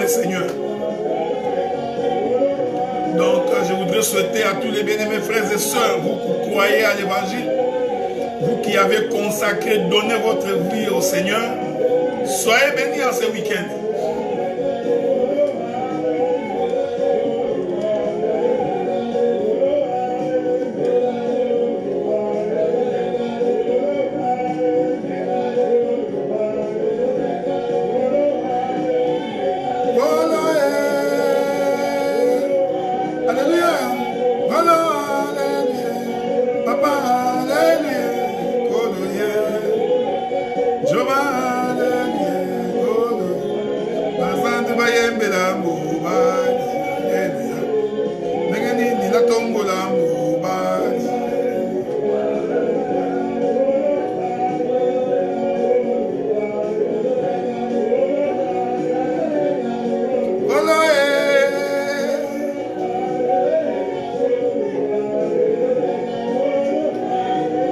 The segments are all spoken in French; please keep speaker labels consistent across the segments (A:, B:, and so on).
A: le Seigneur. Donc, je voudrais souhaiter à tous les bien-aimés frères et sœurs, vous qui croyez à l'évangile, vous qui avez consacré, donné votre vie au Seigneur, soyez bénis en ce week-end.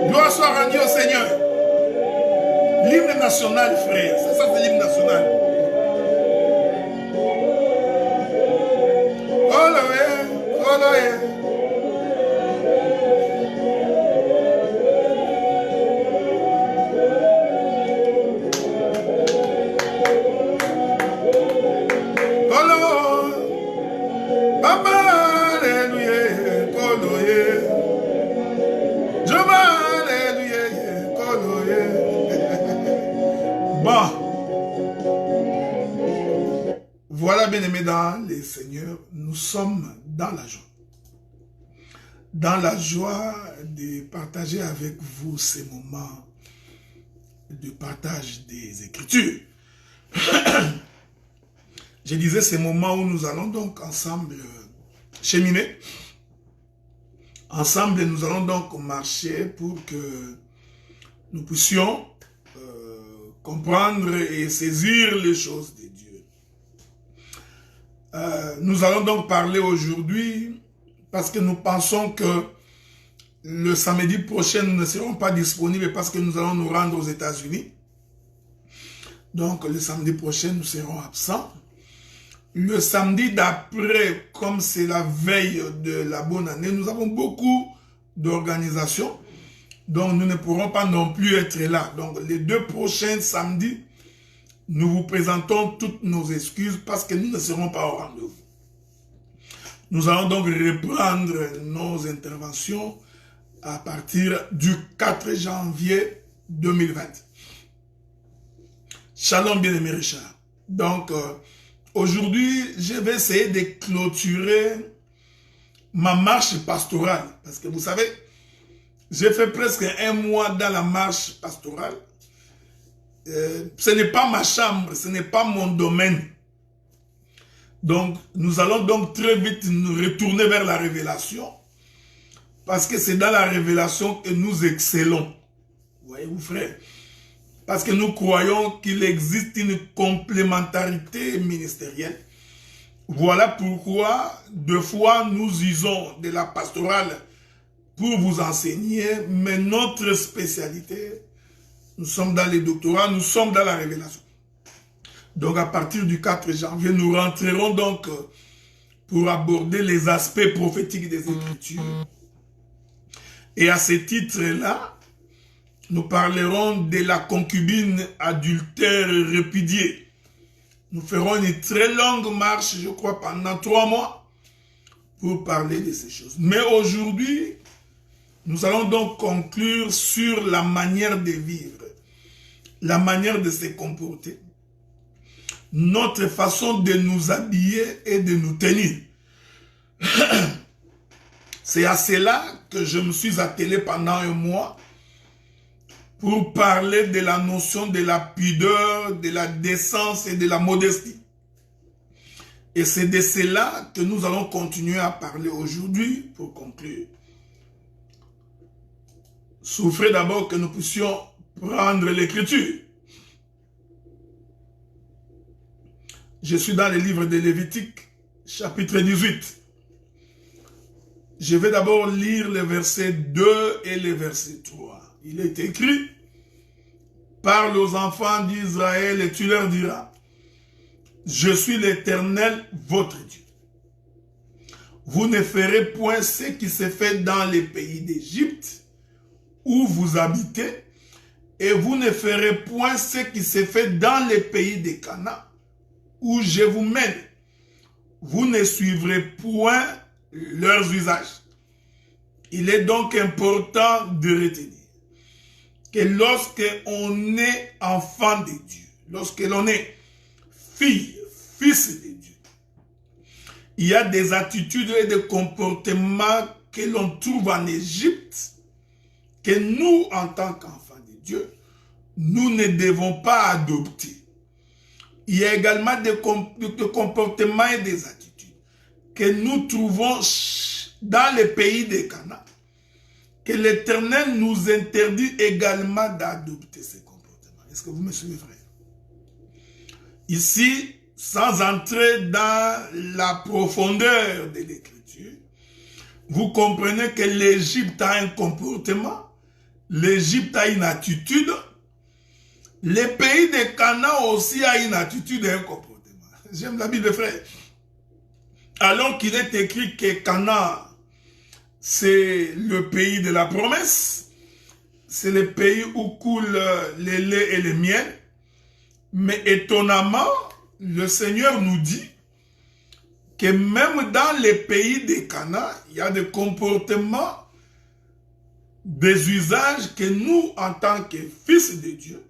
A: Gloire soit rendue au Seigneur. L'hymne national, frère. C'est ça, c'est l'hymne national. Voilà, bien-aimés dans les seigneurs, nous sommes dans la joie. Dans la joie de partager avec vous ces moments de partage des Écritures. Je disais ces moments où nous allons donc ensemble cheminer. Ensemble, nous allons donc marcher pour que nous puissions comprendre et saisir les choses de Dieu. Nous allons donc parler aujourd'hui parce que nous pensons que le samedi prochain, nous ne serons pas disponibles parce que nous allons nous rendre aux États-Unis. Donc, le samedi prochain, nous serons absents. Le samedi d'après, comme c'est la veille de la bonne année, nous avons beaucoup d'organisations. Donc, nous ne pourrons pas non plus être là. Donc, les 2 prochains samedis, nous vous présentons toutes nos excuses parce que nous ne serons pas au rendez-vous. Nous allons donc reprendre nos interventions à partir du 4 janvier 2020. Shalom, bien-aimé Richard. Donc, aujourd'hui, je vais essayer de clôturer ma marche pastorale. Parce que vous savez, j'ai fait presque 1 mois dans la marche pastorale. Ce n'est pas ma chambre, ce n'est pas mon domaine. Donc, nous allons donc très vite nous retourner vers la révélation. Parce que c'est dans la révélation que nous excellons. Voyez-vous, frère? Parce que nous croyons qu'il existe une complémentarité ministérielle. Voilà pourquoi, 2 fois, nous usons de la pastorale pour vous enseigner, mais notre spécialité, nous sommes dans les doctorats, nous sommes dans la révélation. Donc à partir du 4 janvier, nous rentrerons donc pour aborder les aspects prophétiques des Écritures. Et à ce titre-là, nous parlerons de la concubine adultère répudiée. Nous ferons une très longue marche, je crois, pendant 3 mois pour parler de ces choses. Mais aujourd'hui, nous allons donc conclure sur la manière de vivre, la manière de se comporter, notre façon de nous habiller et de nous tenir. C'est à cela que je me suis attelé pendant 1 mois pour parler de la notion de la pudeur, de la décence et de la modestie. Et c'est de cela que nous allons continuer à parler aujourd'hui pour conclure. Souffrez d'abord que nous puissions prendre l'écriture. Je suis dans le livre de Lévitique, chapitre 18. Je vais d'abord lire les versets 2 et les versets 3. Il est écrit, « Parle aux enfants d'Israël et tu leur diras, Je suis l'Éternel, votre Dieu. Vous ne ferez point ce qui s'est fait dans les pays d'Égypte, où vous habitez, et vous ne ferez point ce qui s'est fait dans les pays de Canaan, où je vous mène. Vous ne suivrez point leurs usages. Il est donc important de retenir que lorsque on est enfant de Dieu, lorsque l'on est fille, fils de Dieu, il y a des attitudes et des comportements que l'on trouve en Égypte, que nous, en tant qu'enfants de Dieu, nous ne devons pas adopter. Il y a également des comportements et des attitudes que nous trouvons dans les pays de Canaan, que l'Éternel nous interdit également d'adopter ces comportements. Est-ce que vous me suivez, frère? Ici, sans entrer dans la profondeur de l'Écriture, vous comprenez que l'Égypte a un comportement, l'Égypte a une attitude, les pays de Canaan aussi a une attitude et un comportement. J'aime la Bible, frère. Alors qu'il est écrit que Canaan, c'est le pays de la promesse, c'est le pays où coulent les laits et le miel, mais étonnamment, le Seigneur nous dit que même dans les pays de Canaan, il y a des comportements, des usages que nous, en tant que fils de Dieu,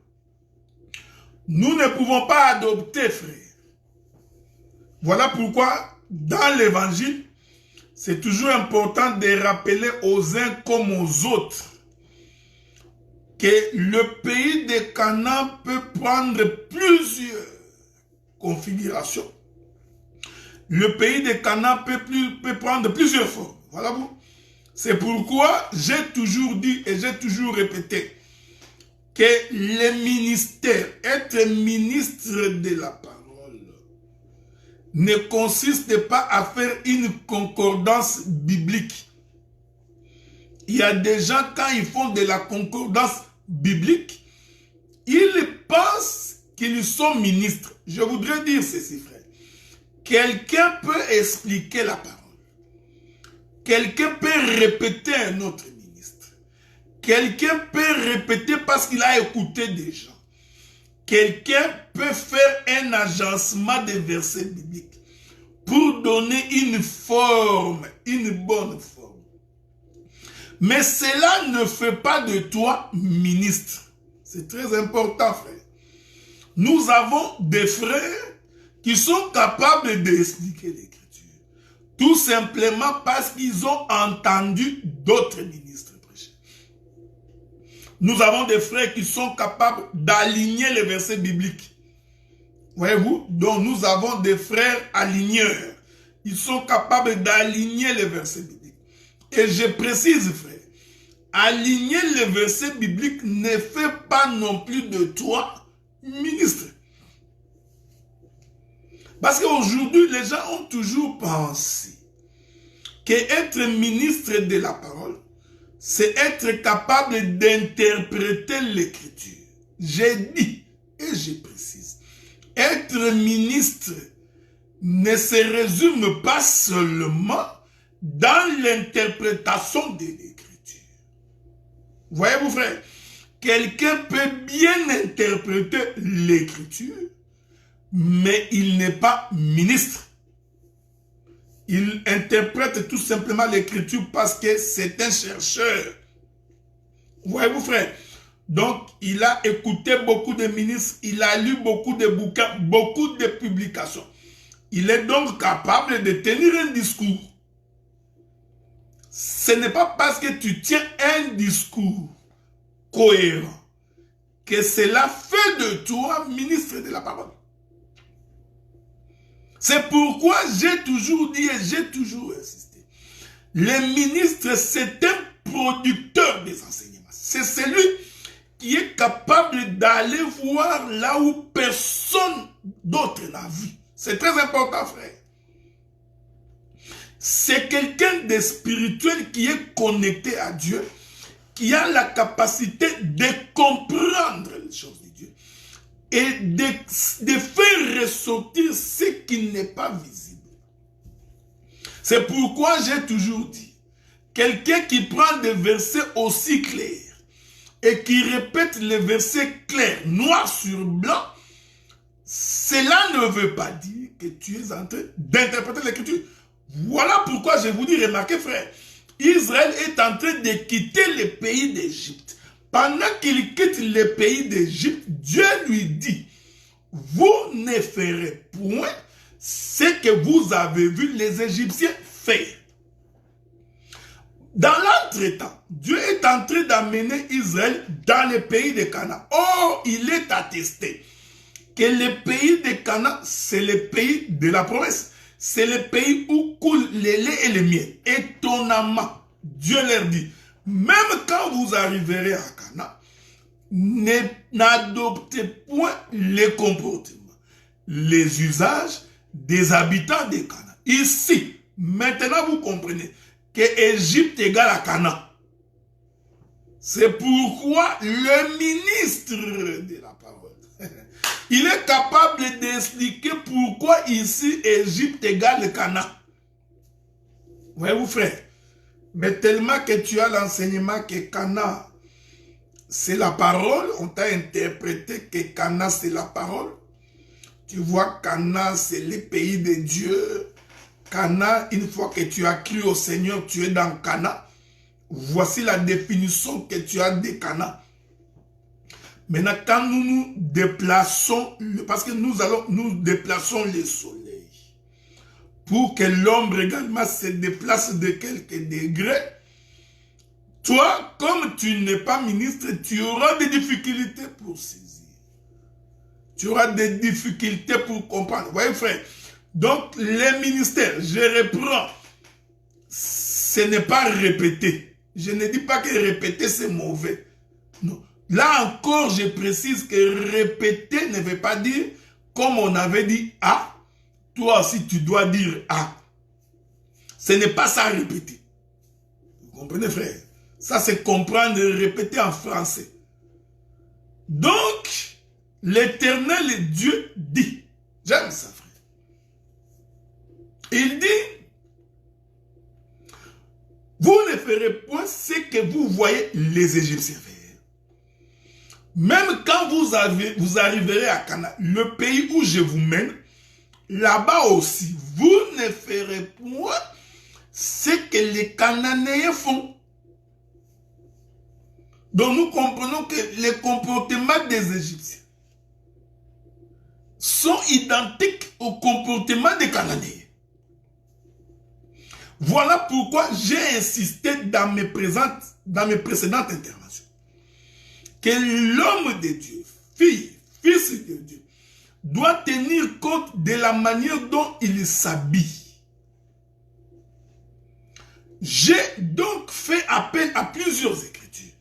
A: nous ne pouvons pas adopter, frère. Voilà pourquoi, dans l'évangile, c'est toujours important de rappeler aux uns comme aux autres que le pays de Canaan peut prendre plusieurs configurations. Le pays de Canaan peut prendre plusieurs formes. Voilà vous. C'est pourquoi j'ai toujours dit et j'ai toujours répété que les ministères, être ministre de la parole, ne consiste pas à faire une concordance biblique. Il y a des gens, quand ils font de la concordance biblique, ils pensent qu'ils sont ministres. Je voudrais dire ceci, frère. Quelqu'un peut expliquer la parole. Quelqu'un peut répéter un autre ministre. Quelqu'un peut répéter parce qu'il a écouté des gens. Quelqu'un peut faire un agencement des versets bibliques pour donner une forme, une bonne forme. Mais cela ne fait pas de toi ministre. C'est très important, frère. Nous avons des frères qui sont capables d'expliquer l'Écriture. Tout simplement parce qu'ils ont entendu d'autres ministres prêcher. Nous avons des frères qui sont capables d'aligner les versets bibliques. Voyez-vous? Donc nous avons des frères aligneurs. Ils sont capables d'aligner les versets bibliques. Et je précise, frère, aligner les versets bibliques ne fait pas non plus de toi ministre. Parce qu'aujourd'hui, les gens ont toujours pensé qu'être ministre de la parole, c'est être capable d'interpréter l'Écriture. J'ai dit, et je précise, être ministre ne se résume pas seulement dans l'interprétation de l'Écriture. Voyez-vous, frère, quelqu'un peut bien interpréter l'Écriture, mais il n'est pas ministre. Il interprète tout simplement l'Écriture parce que c'est un chercheur. Voyez-vous, frère? Donc, il a écouté beaucoup de ministres, il a lu beaucoup de bouquins, beaucoup de publications. Il est donc capable de tenir un discours. Ce n'est pas parce que tu tiens un discours cohérent que cela fait de toi ministre de la parole. C'est pourquoi j'ai toujours dit et j'ai toujours insisté. Le ministre, c'est un producteur des enseignements. C'est celui qui est capable d'aller voir là où personne d'autre n'a vu. C'est très important, frère. C'est quelqu'un de spirituel qui est connecté à Dieu, qui a la capacité de comprendre les choses de Dieu, et de faire ressortir ce qui n'est pas visible. C'est pourquoi j'ai toujours dit, quelqu'un qui prend des versets aussi clairs et qui répète les versets clairs, noir sur blanc, cela ne veut pas dire que tu es en train d'interpréter l'écriture. Voilà pourquoi je vous dis, remarquez frère, Israël est en train de quitter le pays d'Égypte. Pendant qu'il quitte le pays d'Égypte, Dieu lui dit, vous ne ferez point ce que vous avez vu les Égyptiens faire. Dans l'entretemps, Dieu est en train d'amener Israël dans le pays de Canaan. Or, il est attesté que le pays de Canaan, c'est le pays de la promesse. C'est le pays où coule le lait et le miel. Étonnamment, Dieu leur dit, même quand vous arriverez à Canaan, n'adoptez point les comportements, les usages des habitants de Canaan. Ici, maintenant vous comprenez que Égypte égale à Canaan. C'est pourquoi le ministre de la parole, il est capable d'expliquer pourquoi ici Égypte égale Canaan. Voyez-vous frère, mais tellement que tu as l'enseignement que Canaan c'est la parole, on t'a interprété que Canaan c'est la parole. Tu vois, Canaan c'est le pays de Dieu. Canaan, une fois que tu as cru au Seigneur, tu es dans Canaan. Voici la définition que tu as de Canaan. Maintenant, quand nous nous déplaçons, parce que nous déplaçons le soleil, pour que l'ombre également se déplace de quelques degrés, toi, comme tu n'es pas ministre, tu auras des difficultés pour saisir. Tu auras des difficultés pour comprendre. Vous voyez, frère? Donc, les ministères, je reprends, ce n'est pas répéter. Je ne dis pas que répéter, c'est mauvais. Non. Là encore, je précise que répéter ne veut pas dire, comme on avait dit A, toi aussi tu dois dire A. Ce n'est pas ça répéter. Vous comprenez, frère? Ça, c'est comprendre et répéter en français. Donc, l'Éternel Dieu dit, j'aime ça, frère. Il dit, vous ne ferez point ce que vous voyez les Égyptiens faire. Même quand vous arriverez à Canaan, le pays où je vous mène, là-bas aussi, vous ne ferez point ce que les Cananéens font. Donc nous comprenons que les comportements des Égyptiens sont identiques au comportement des Cananéens. Voilà pourquoi j'ai insisté dans mes précédentes interventions que l'homme de Dieu, fils de Dieu, doit tenir compte de la manière dont il s'habille. J'ai donc fait appel à plusieurs écritures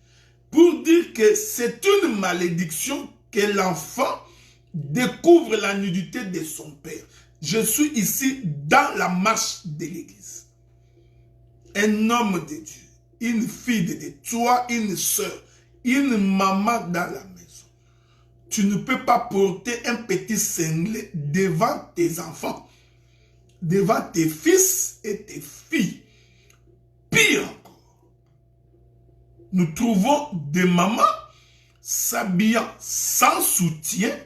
A: pour dire que c'est une malédiction que l'enfant découvre la nudité de son père. Je suis ici dans la marche de l'église. Un homme de Dieu, une fille de Dieu, toi, une soeur, une maman dans la maison. Tu ne peux pas porter un petit cinglé devant tes enfants, devant tes fils et tes filles. Pire encore, nous trouvons des mamans s'habillant sans soutien.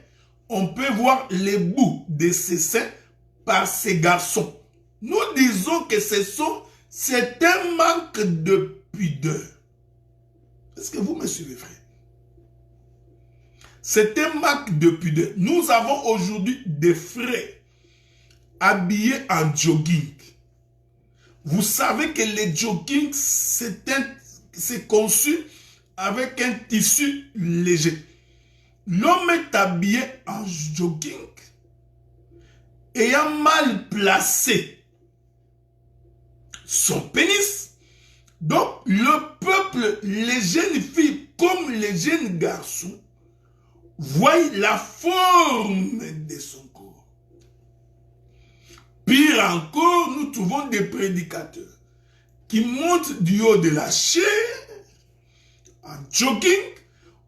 A: On peut voir les bouts de ses seins par ces garçons. Nous disons que c'est un manque de pudeur. Est-ce que vous me suivez, frère? C'est un manque de pudeur. Nous avons aujourd'hui des frères habillés en jogging. Vous savez que le jogging, c'est conçu avec un tissu léger. L'homme est habillé en jogging, ayant mal placé son pénis. Donc, le peuple, les jeunes filles comme les jeunes garçons, voient la forme de son corps. Pire encore, nous trouvons des prédicateurs qui montent du haut de la chair en jogging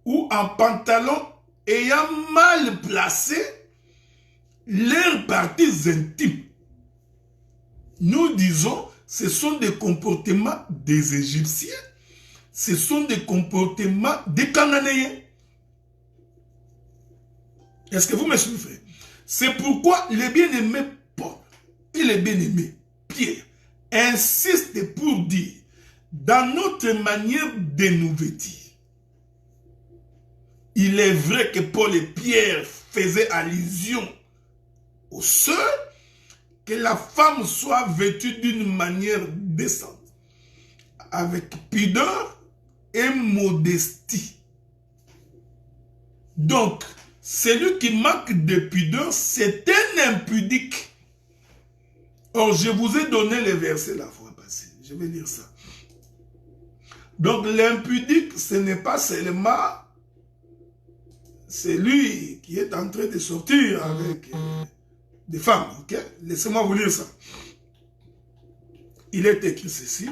A: ou en pantalon ayant mal placé leurs parties intimes. Nous disons, ce sont des comportements des Égyptiens, ce sont des comportements des Cananéens. Est-ce que vous me suivez? C'est pourquoi les bien-aimés Paul et les bien-aimés Pierre insistent pour dire, dans notre manière de nous vêtir, il est vrai que Paul et Pierre faisaient allusion aux sœurs, que la femme soit vêtue d'une manière décente, avec pudeur et modestie. Donc, celui qui manque de pudeur, c'est un impudique. Or, je vous ai donné les versets la fois passée. Je vais lire ça. Donc, l'impudique, ce n'est pas seulement celui qui est en train de sortir avec des femmes. Okay? Laissez-moi vous lire ça. Il est écrit ceci.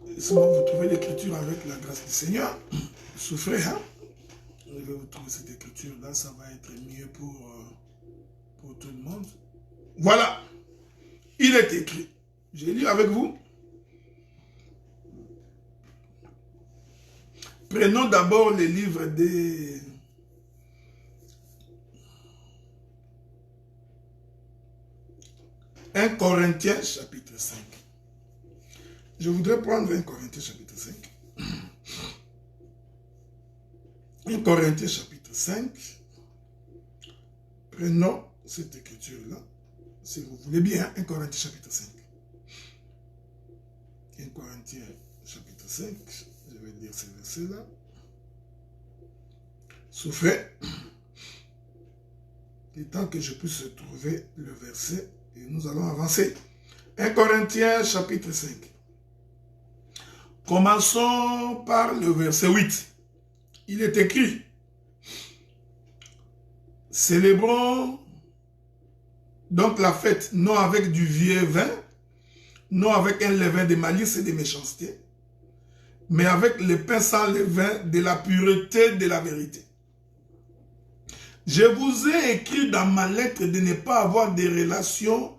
A: Laissez-moi vous trouver l'écriture avec la grâce du Seigneur. Souffrez, hein? Je vais vous trouver cette écriture-là. Ça va être mieux pour tout le monde. Voilà. Il est écrit. J'ai lu avec vous. Prenons d'abord les livres des... « 1 Corinthiens chapitre 5. Je voudrais prendre 1 Corinthiens chapitre 5. 1 Corinthiens chapitre 5. Prenons cette écriture-là, si vous voulez bien. 1 Corinthiens chapitre 5. 1 Corinthiens chapitre 5. Je vais lire ces versets-là. Souffrez. Le temps que je puisse trouver le verset. Et nous allons avancer. 1 Corinthiens chapitre 5. Commençons par le verset 8. Il est écrit: célébrons donc la fête, non avec du vieux vin, non avec un levain de malice et de méchanceté, mais avec le pain sans levain de la pureté de la vérité. Je vous ai écrit dans ma lettre de ne pas avoir des relations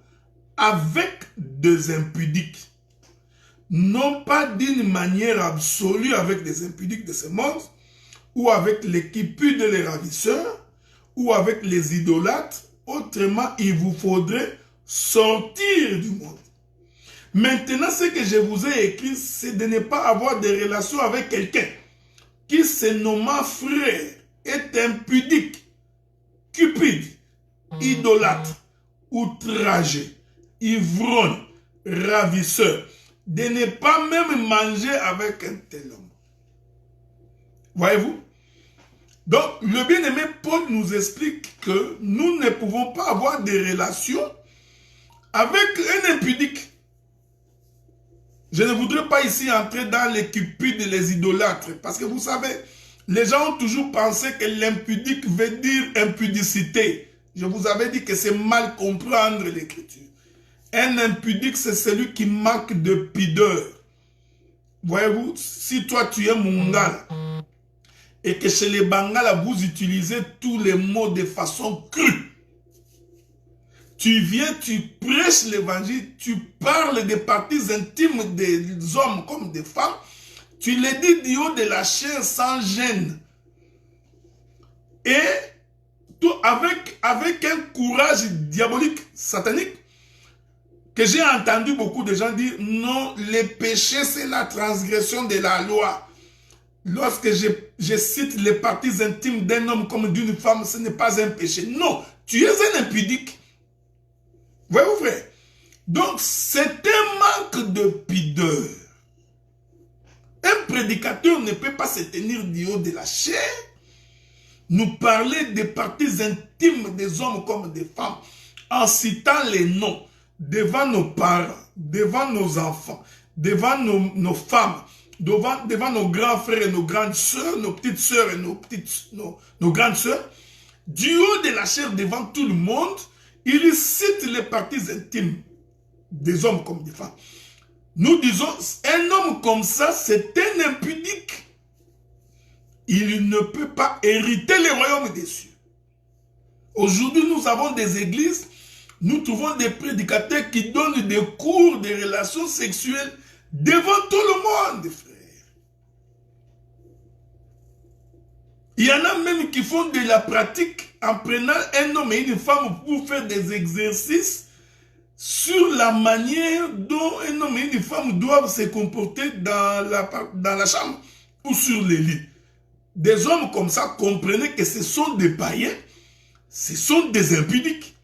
A: avec des impudiques. Non pas d'une manière absolue avec des impudiques de ce monde, ou avec les cupides et les ravisseurs, ou avec les idolâtres. Autrement, il vous faudrait sortir du monde. Maintenant, ce que je vous ai écrit, c'est de ne pas avoir des relations avec quelqu'un qui se nommant frère, est impudique, cupide, idolâtre, outragé, ivrogne, ravisseur, de ne pas même manger avec un tel homme. Voyez-vous? Donc, le bien-aimé Paul nous explique que nous ne pouvons pas avoir des relations avec un impudique. Je ne voudrais pas ici entrer dans les cupides et les idolâtres, parce que vous savez, les gens ont toujours pensé que l'impudique veut dire impudicité. Je vous avais dit que c'est mal comprendre l'écriture. Un impudique, c'est celui qui manque de pudeur. Voyez-vous, si toi tu es Mongala, et que chez les Bangala, vous utilisez tous les mots de façon crue, tu viens, tu prêches l'évangile, tu parles des parties intimes des hommes comme des femmes, tu les dis du haut de la chair sans gêne. Et tout avec un courage diabolique, satanique, que j'ai entendu beaucoup de gens dire, non, le péché c'est la transgression de la loi. Lorsque je cite les parties intimes d'un homme comme d'une femme, ce n'est pas un péché. Non, tu es un impudique. Voyez-vous, frère? Donc, c'est un manque de pudeur. Un prédicateur ne peut pas se tenir du haut de la chair, nous parler des parties intimes des hommes comme des femmes, en citant les noms devant nos parents, devant nos enfants, devant nos femmes, devant nos grands frères et nos grandes sœurs, nos petites sœurs et nos grandes sœurs, du haut de la chair devant tout le monde, il cite les parties intimes des hommes comme des femmes. Nous disons, un homme comme ça, c'est un impudique. il ne peut pas hériter le royaume des cieux. Aujourd'hui, nous avons des églises, nous trouvons des prédicateurs qui donnent des cours de relations sexuelles devant tout le monde, frère. Il y en a même qui font de la pratique en prenant un homme et une femme pour faire des exercices sur la manière dont un homme et une femme doivent se comporter dans la chambre ou sur les lits. Des hommes comme ça, comprenez que ce sont des païens, ce sont des impudiques.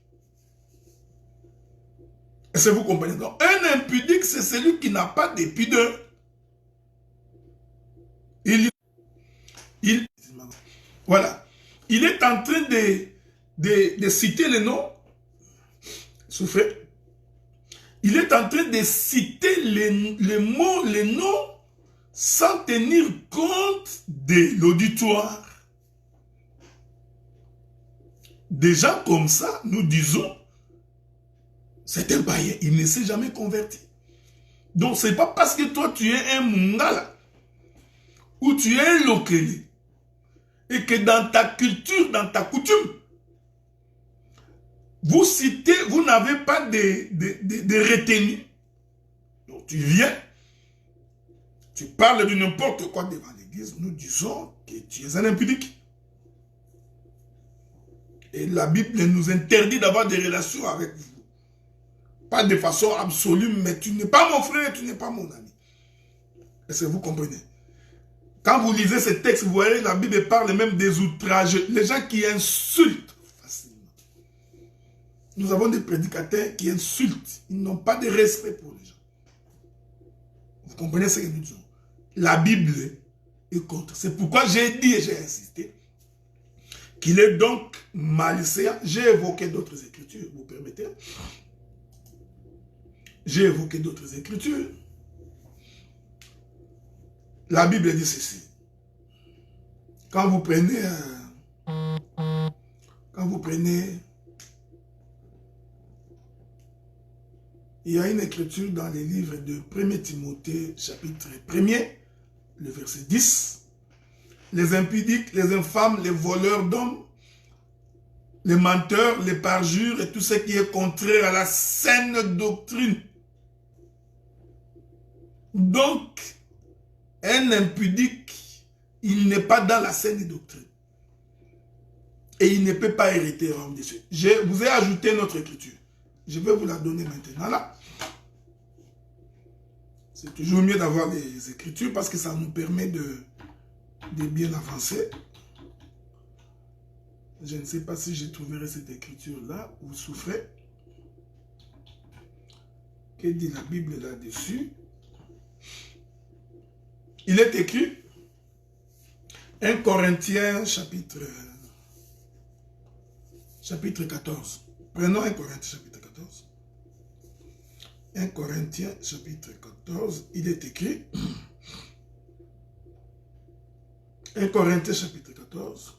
A: Est-ce que vous comprenez? Donc, un impudique, c'est celui qui n'a pas de pudeur. Voilà. Il est en train de citer les noms. Souffrez. Il est en train de citer les mots, les noms, sans tenir compte de l'auditoire. Des gens comme ça, nous disons, c'est un païen, il ne s'est jamais converti. Donc, ce n'est pas parce que toi, tu es un Mungala, ou tu es un Lokele, et que dans ta culture, dans ta coutume, vous citez, vous n'avez pas de retenue. Donc, tu viens, tu parles de n'importe quoi devant l'église, nous disons que tu es un impudique. Et la Bible nous interdit d'avoir des relations avec vous. Pas de façon absolue, mais tu n'es pas mon frère, tu n'es pas mon ami. Est-ce que vous comprenez? Quand vous lisez ce texte, vous voyez, la Bible parle même des outrages. Les gens qui insultent facilement. Nous avons des prédicateurs qui insultent. Ils n'ont pas de respect pour les gens. Vous comprenez ce que nous disons? La Bible est contre. C'est pourquoi j'ai dit et j'ai insisté qu'il est donc malséant. J'ai évoqué d'autres écritures, vous permettez? J'ai évoqué d'autres écritures. La Bible dit ceci. Quand vous prenez il y a une écriture dans les livres de 1 Timothée, chapitre 1er, le verset 10. Les impudiques, les infâmes, les voleurs d'hommes, les menteurs, les parjures et tout ce qui est contraire à la saine doctrine. Donc, un impudique, il n'est pas dans la saine doctrine. Et il ne peut pas hériter le royaume des cieux. Je vous ai ajouté notre écriture. Je vais vous la donner maintenant là. C'est toujours mieux d'avoir les écritures parce que ça nous permet de bien avancer. Je ne sais pas si je trouverai cette écriture là. Vous souffrez. Que dit la Bible là-dessus? Il est écrit 1 Corinthiens chapitre 14. Prenons 1 Corinthiens chapitre 14. 1 Corinthiens chapitre 14, il est écrit 1 Corinthiens chapitre 14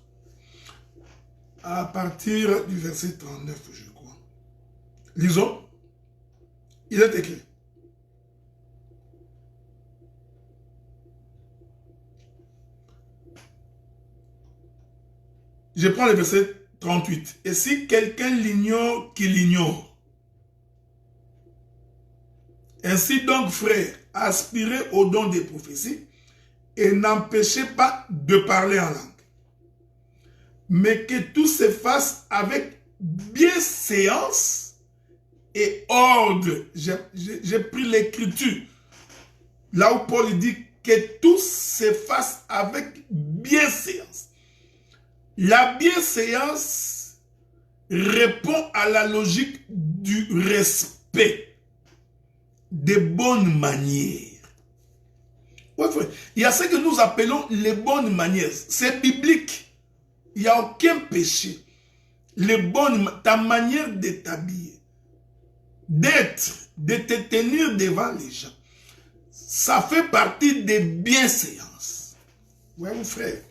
A: à partir du verset 39, je crois. Lisons. Il est écrit. Je prends le verset 38. Et si quelqu'un l'ignore, qu'il l'ignore. Ainsi donc, frères, aspirez au don des prophéties et n'empêchez pas de parler en langue. Mais que tout se fasse avec bienséance et ordre. J'ai pris l'écriture. Là où Paul dit que tout se fasse avec bienséance. La bienséance répond à la logique du respect, des bonnes manières. Ouais, frère. Il y a ce que nous appelons les bonnes manières. C'est biblique. Il n'y a aucun péché. Ta manière de t'habiller, d'être, de te tenir devant les gens, ça fait partie des bienséances. Ouais, mon frère.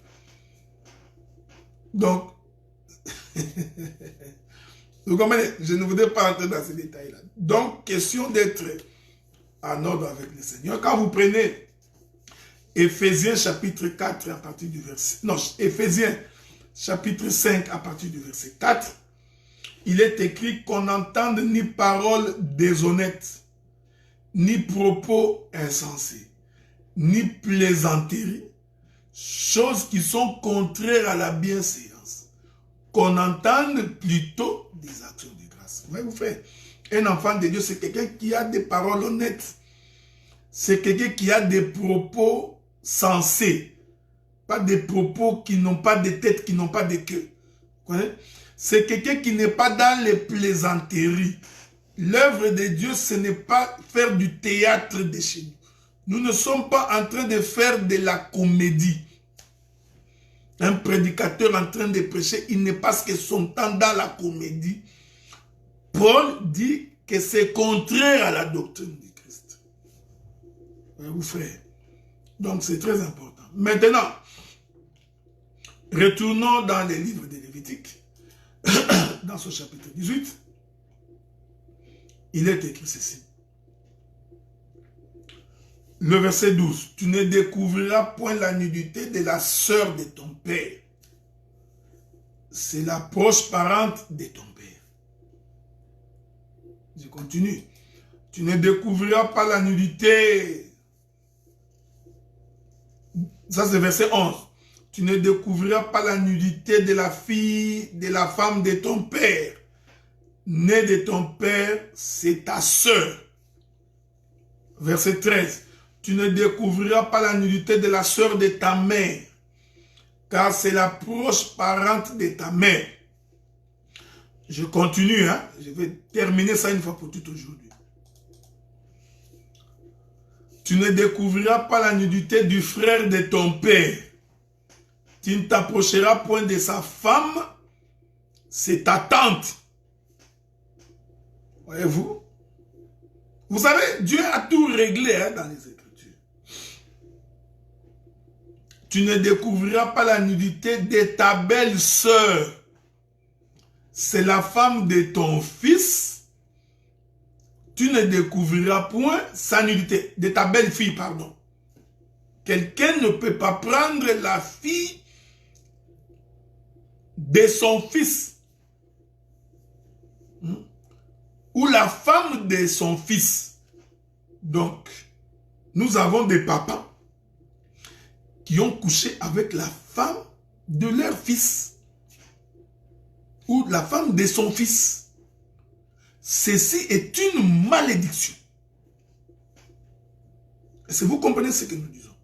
A: Donc, vous comprenez, je ne voudrais pas entrer dans ces détails-là. Donc, question d'être en ordre avec le Seigneur. Quand vous prenez Éphésiens chapitre 4 à partir du verset... Non, Éphésiens chapitre 5 à partir du verset 4. Il est écrit qu'on n'entende ni paroles déshonnêtes, ni propos insensés, ni plaisanteries, choses qui sont contraires à la bienséance. Qu'on entende plutôt des actions de grâce. Voyez-vous, frère, un enfant de Dieu, c'est quelqu'un qui a des paroles honnêtes. C'est quelqu'un qui a des propos sensés. Pas des propos qui n'ont pas de tête, qui n'ont pas de queue. C'est quelqu'un qui n'est pas dans les plaisanteries. L'œuvre de Dieu, ce n'est pas faire du théâtre de chez nous. Nous ne sommes pas en train de faire de la comédie. Un prédicateur en train de prêcher, il n'est pas ce que son temps dans la comédie. Paul dit que c'est contraire à la doctrine du Christ. Vous frère. Donc c'est très important. Maintenant, retournons dans les livres de Lévitique. Dans ce chapitre 18, il est écrit ceci. Le verset 12. Tu ne découvriras point la nudité de la sœur de ton père. C'est la proche parente de ton père. Je continue. Tu ne découvriras pas la nudité. Ça c'est verset 11. Tu ne découvriras pas la nudité de la fille, de la femme de ton père. Née de ton père, c'est ta sœur. Verset 13. Tu ne découvriras pas la nudité de la sœur de ta mère, car c'est la proche parente de ta mère. Je continue, hein? Je vais terminer ça une fois pour toutes aujourd'hui. Tu ne découvriras pas la nudité du frère de ton père. Tu ne t'approcheras point de sa femme, c'est ta tante. Voyez-vous? Vous savez, Dieu a tout réglé dans les Écritures. Tu ne découvriras pas la nudité de ta belle-sœur. C'est la femme de ton fils. Tu ne découvriras point sa nudité. De ta belle-fille, pardon. Quelqu'un ne peut pas prendre la fille de son fils. Ou la femme de son fils. Donc, nous avons des papas qui ont couché avec la femme de leur fils. Ou la femme de son fils. Ceci est une malédiction. Est-ce que vous comprenez ce que nous disons?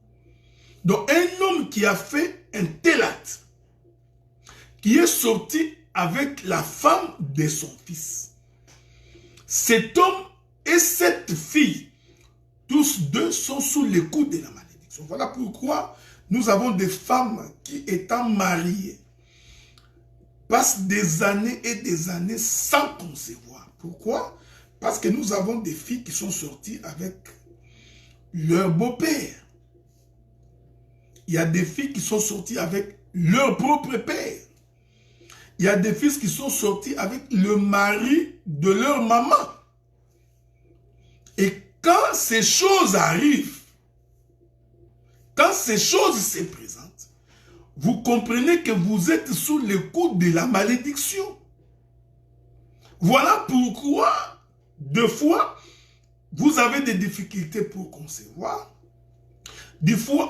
A: Donc, un homme qui a fait un tel acte, qui est sorti avec la femme de son fils, cet homme et cette fille, tous deux sont sous le coup de la malédiction. Voilà pourquoi nous avons des femmes qui, étant mariées, passent des années et des années sans concevoir. Pourquoi? Parce que nous avons des filles qui sont sorties avec leur beau-père. Il y a des filles qui sont sorties avec leur propre père. Il y a des fils qui sont sortis avec le mari de leur maman. Et quand ces choses arrivent, quand ces choses se présentent, vous comprenez que vous êtes sous le coup de la malédiction. Voilà pourquoi, deux fois, vous avez des difficultés pour concevoir. Des fois,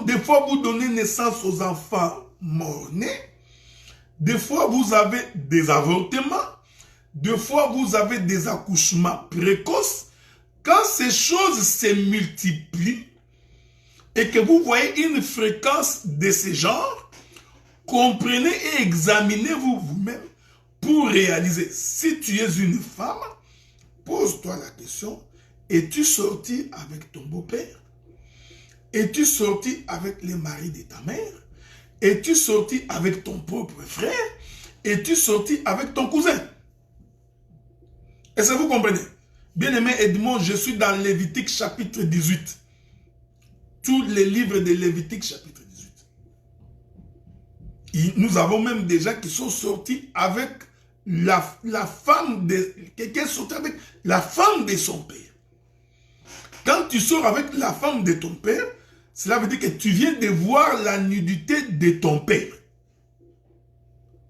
A: vous donnez naissance aux enfants mort-nés. Des fois, vous avez des avortements. Des fois, vous avez des accouchements précoces. Quand ces choses se multiplient et que vous voyez une fréquence de ce genre, comprenez et examinez-vous vous-même pour réaliser. Si tu es une femme, pose-toi la question, es-tu sorti avec ton beau-père? Es-tu sorti avec le mari de ta mère? Es-tu sorti avec ton propre frère? Es-tu sorti avec ton cousin? Est-ce que vous comprenez? Bien-aimé Edmond, je suis dans Lévitique chapitre 18. Tous les livres de Lévitique chapitre 18. Nous avons même des gens qui sont sortis avec la femme de... Quelqu'un sorti avec la femme de son père. Quand tu sors avec la femme de ton père, Cela veut dire que tu viens de voir la nudité de ton père.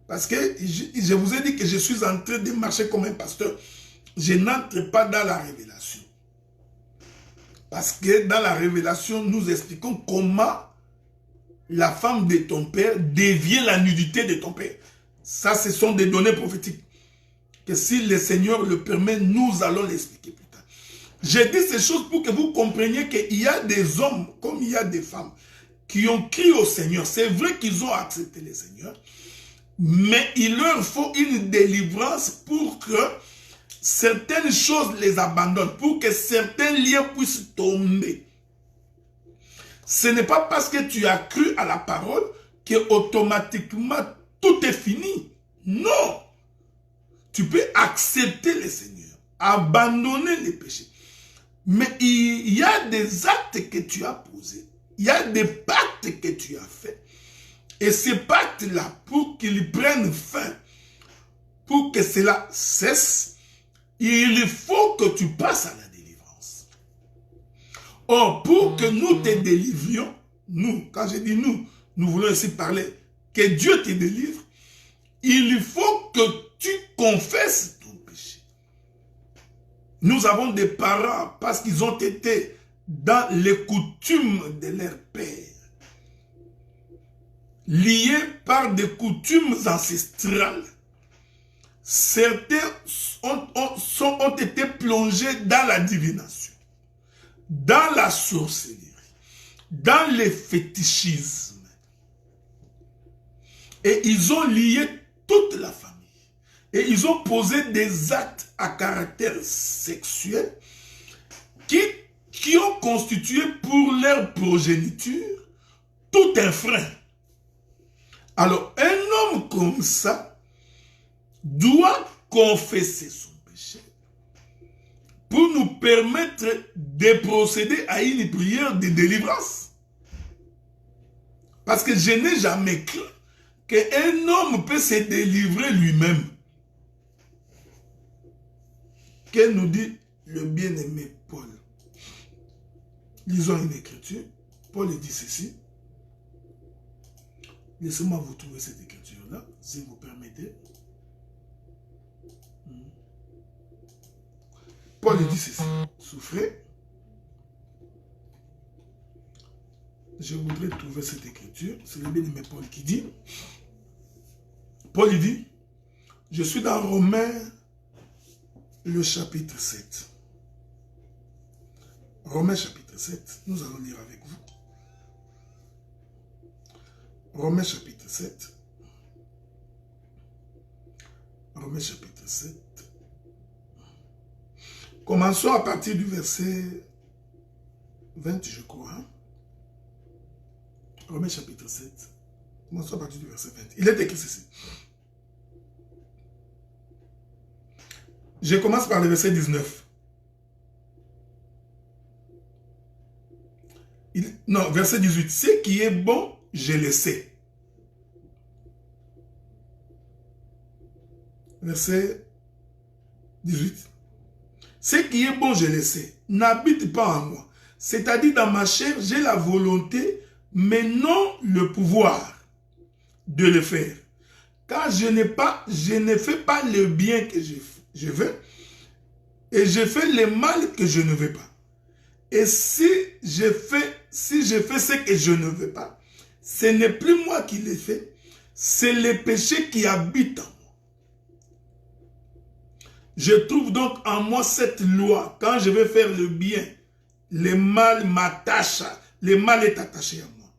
A: Parce que je vous ai dit que je suis en train de marcher comme un pasteur. Je n'entre pas dans la révélation. Parce que dans la révélation, nous expliquons comment la femme de ton père devient la nudité de ton père. Ça, ce sont des données prophétiques. Que si le Seigneur le permet, nous allons l'expliquer plus tard. J'ai dit ces choses pour que vous compreniez qu'il y a des hommes, comme il y a des femmes, qui ont crié au Seigneur. C'est vrai qu'ils ont accepté le Seigneur, mais il leur faut une délivrance pour que certaines choses les abandonnent, pour que certains liens puissent tomber. Ce n'est pas parce que tu as cru à la parole que automatiquement tout est fini. Non. Tu peux accepter le Seigneur, abandonner les péchés. Mais il y a des actes que tu as posés. Il y a des pactes que tu as faits. Et ces pactes-là, pour qu'ils prennent fin, pour que cela cesse, il faut que tu passes à la délivrance. Or, pour que nous te délivrions, nous, quand je dis nous, nous voulons ici parler, que Dieu te délivre, il faut que tu confesses ton péché. Nous avons des parents, parce qu'ils ont été dans les coutumes de leur père, liés par des coutumes ancestrales. Certains ont été plongés dans la divination, dans la sorcellerie, dans le fétichisme. Et ils ont lié toute la famille. Et ils ont posé des actes à caractère sexuel qui ont constitué pour leur progéniture tout un frein. Alors, un homme comme ça doit confesser son péché pour nous permettre de procéder à une prière de délivrance. Parce que je n'ai jamais cru qu'un homme peut se délivrer lui-même. Que nous dit le bien-aimé Paul? Lisons une écriture. Paul dit ceci. Laissez-moi vous trouver cette écriture-là, si vous permettez. Paul dit ceci. Souffrez. Je voudrais trouver cette écriture. C'est le bien-aimé Paul qui dit. Paul dit, je suis dans Romains, le chapitre 7. Romains chapitre 7, nous allons lire avec vous. Romains chapitre 7. Romains chapitre 7. Commençons à partir du verset 20, je crois. Hein? Romains chapitre 7. Commençons à partir du verset 20. Il est écrit ceci. Je commence par le verset 19. Non, verset 18. Ce qui est bon, je le sais. Verset 18. Ce qui est bon, je le sais, n'habite pas en moi. C'est-à-dire dans ma chair, j'ai la volonté, mais non le pouvoir de le faire. Car je ne fais pas le bien que je veux, et je fais le mal que je ne veux pas. Et si je fais ce que je ne veux pas, ce n'est plus moi qui le fais, c'est le péché qui habite en moi. Je trouve donc en moi cette loi. Quand je vais faire le bien, le mal m'attache. Le mal est attaché à moi.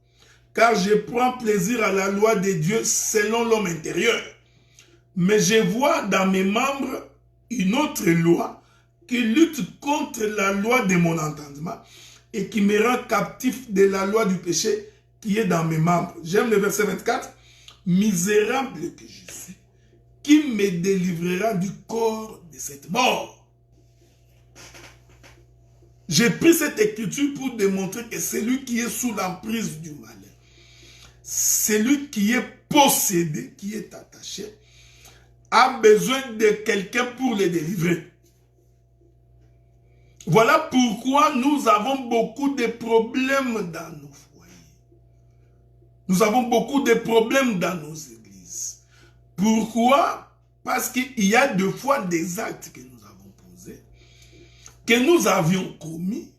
A: Car je prends plaisir à la loi de Dieu selon l'homme intérieur. Mais je vois dans mes membres une autre loi qui lutte contre la loi de mon entendement et qui me rend captif de la loi du péché qui est dans mes membres. J'aime le verset 24. Misérable que je suis, qui me délivrera du corps de cette mort? J'ai pris cette écriture pour démontrer que celui qui est sous l'emprise du mal, celui qui est possédé, qui est attaché, a besoin de quelqu'un pour le délivrer. Voilà pourquoi nous avons beaucoup de problèmes dans nos foyers. Nous avons beaucoup de problèmes dans nos églises. Pourquoi? Parce qu'il y a deux fois des actes que nous avons posés, que nous avions commis,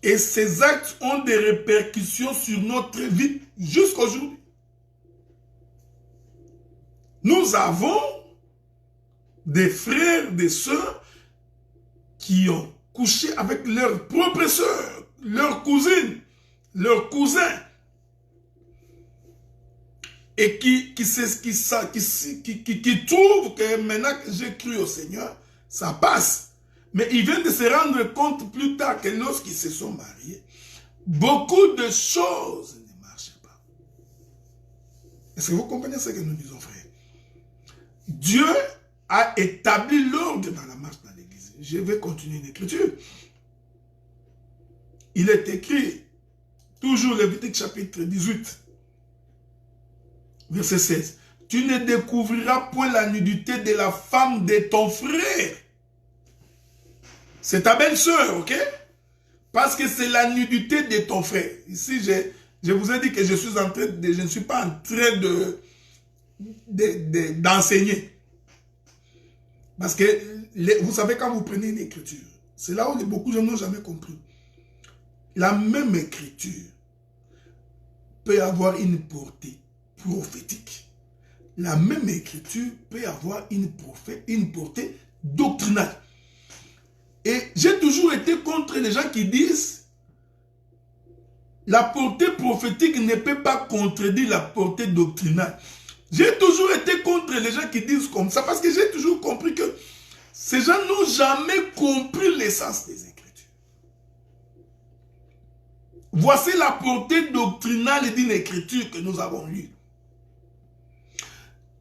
A: et ces actes ont des répercussions sur notre vie jusqu'à aujourd'hui. Nous avons des frères, des sœurs qui ont couché avec leurs propres sœurs, leurs cousines, leurs cousins, et qui trouvent que maintenant que j'ai cru au Seigneur, ça passe. Mais ils viennent de se rendre compte plus tard que lorsqu'ils se sont mariés, beaucoup de choses ne marchaient pas. Est-ce que vous comprenez ce que nous disons, frère? Dieu a établi l'ordre dans la marche dans l'église. Je vais continuer l'écriture. Il est écrit, toujours Lévitique chapitre 18, verset 16. Tu ne découvriras point la nudité de la femme de ton frère. C'est ta belle-sœur, ok? Parce que c'est la nudité de ton frère. Ici, je vous ai dit que je ne suis pas en train d'enseigner. Parce que, vous savez, quand vous prenez une écriture, c'est là où beaucoup de gens n'ont jamais compris. La même écriture peut avoir une portée prophétique. La même écriture peut avoir une portée doctrinale. Et j'ai toujours été contre les gens qui disent la portée prophétique ne peut pas contredire la portée doctrinale. J'ai toujours été contre les gens qui disent comme ça parce que j'ai toujours compris que ces gens n'ont jamais compris l'essence des Écritures. Voici la portée doctrinale d'une Écriture que nous avons lue.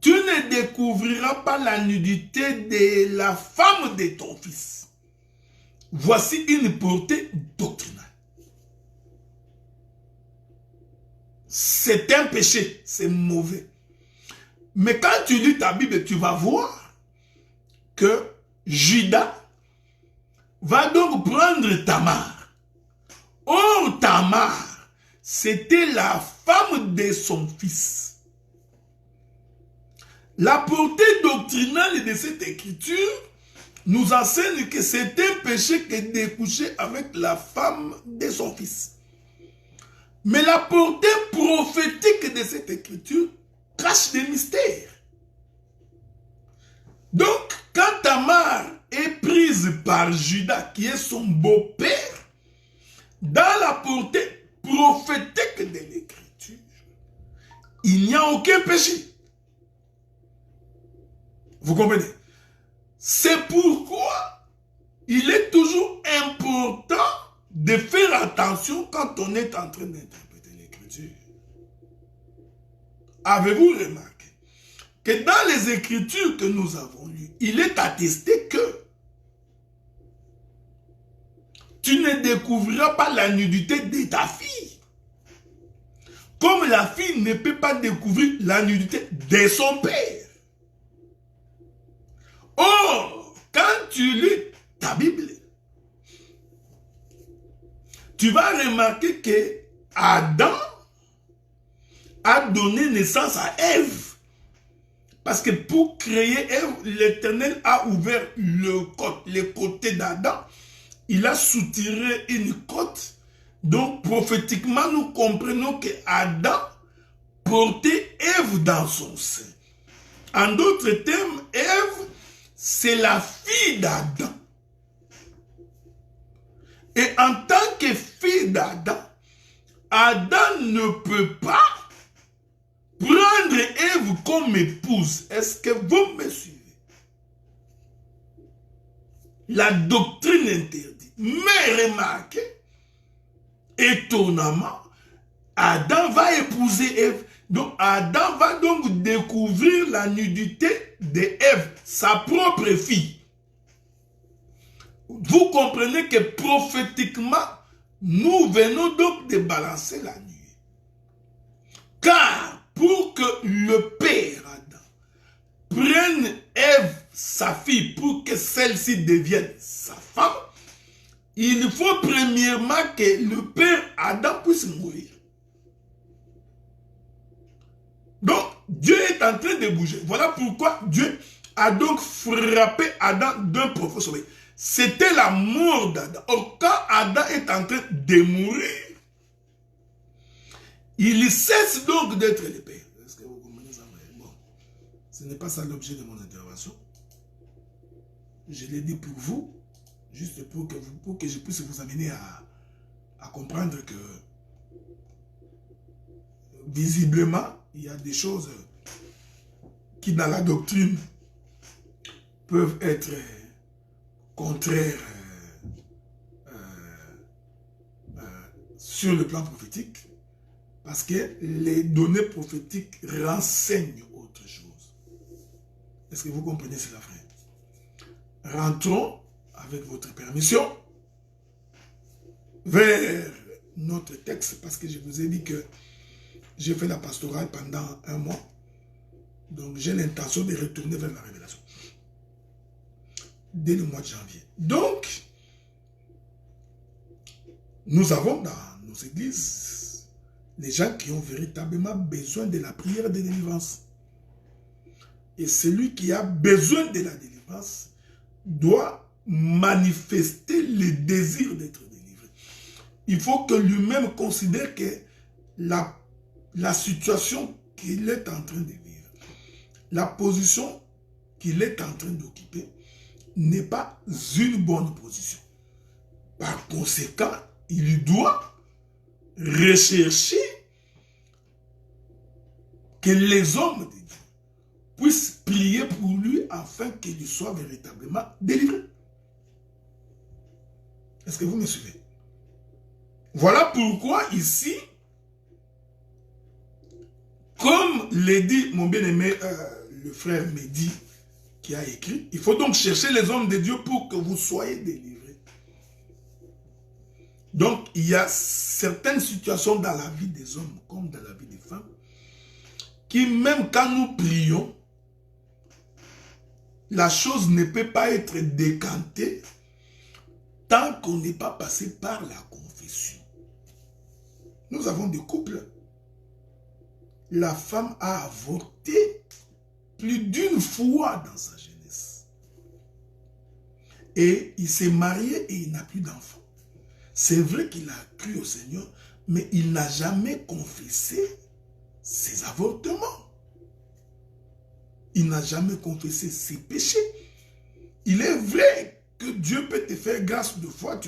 A: Tu ne découvriras pas la nudité de la femme de ton fils. Voici une portée doctrinale. C'est un péché, c'est mauvais. Mais quand tu lis ta Bible, tu vas voir que Judas va donc prendre Tamar. Or, Tamar, c'était la femme de son fils. La portée doctrinale de cette écriture nous enseigne que c'est un péché que de coucher avec la femme de son fils. Mais la portée prophétique de cette écriture cache des mystères. Donc, quand Tamar est prise par Judas, qui est son beau-père, dans la portée prophétique de l'écriture, il n'y a aucun péché. Vous comprenez? C'est pourquoi il est toujours important de faire attention quand on est en train d'interpréter l'écriture. Avez-vous remarqué que dans les écritures que nous avons lues, il est attesté que tu ne découvriras pas la nudité de ta fille, comme la fille ne peut pas découvrir la nudité de son père. Or, quand tu lis ta Bible, tu vas remarquer que Adam a donné naissance à Ève. Parce que pour créer Ève, l'Éternel a ouvert le côté d'Adam. Il a soutiré une côte. Donc, prophétiquement, nous comprenons que Adam portait Ève dans son sein. En d'autres termes, Ève, c'est la fille d'Adam. Et en tant que fille d'Adam, Adam ne peut pas prendre Ève comme épouse. Est-ce que vous me suivez? La doctrine interdit. Mais remarquez, étonnamment, Adam va épouser Ève. Donc Adam va donc découvrir la nudité d'Ève, sa propre fille. Vous comprenez que prophétiquement, nous venons donc de balancer la nuit. Car pour que le père Adam prenne Ève, sa fille, pour que celle-ci devienne sa femme, il faut premièrement que le père Adam puisse mourir. Donc, Dieu est en train de bouger. Voilà pourquoi Dieu a donc frappé Adam d'un profond sommeil. C'était la mort d'Adam. Or, quand Adam est en train de mourir, il cesse donc d'être le père. Est-ce que vous comprenez ça? Bon, ce n'est pas ça l'objet de mon intervention. Je l'ai dit pour vous, juste pour que je puisse vous amener à comprendre que visiblement, il y a des choses qui dans la doctrine peuvent être contraires sur le plan prophétique, parce que les données prophétiques renseignent autre chose. Est-ce que vous comprenez cela, frère? Rentrons, avec votre permission, vers notre texte, parce que je vous ai dit que j'ai fait la pastorale pendant 1 mois, donc j'ai l'intention de retourner vers la révélation dès le mois de janvier. Donc, nous avons dans nos églises les gens qui ont véritablement besoin de la prière de délivrance. Et celui qui a besoin de la délivrance doit manifester le désir d'être délivré. Il faut que lui-même considère que la situation qu'il est en train de vivre, la position qu'il est en train d'occuper, n'est pas une bonne position. Par conséquent, il doit rechercher que les hommes de Dieu puissent prier pour lui afin qu'il soit véritablement délivré. Est-ce que vous me suivez? Voilà pourquoi ici, comme l'a dit mon bien-aimé, le frère Mehdi, qui a écrit, il faut donc chercher les hommes de Dieu pour que vous soyez délivrés. Donc, il y a certaines situations dans la vie des hommes, comme dans la vie des femmes, qui même quand nous prions, la chose ne peut pas être décantée tant qu'on n'est pas passé par la confession. Nous avons des couples. La femme a avorté plus d'une fois dans sa jeunesse. Et il s'est marié et il n'a plus d'enfant. C'est vrai qu'il a cru au Seigneur, mais il n'a jamais confessé ses avortements. Il n'a jamais confessé ses péchés. Il est vrai que Dieu peut te faire grâce de foi, tu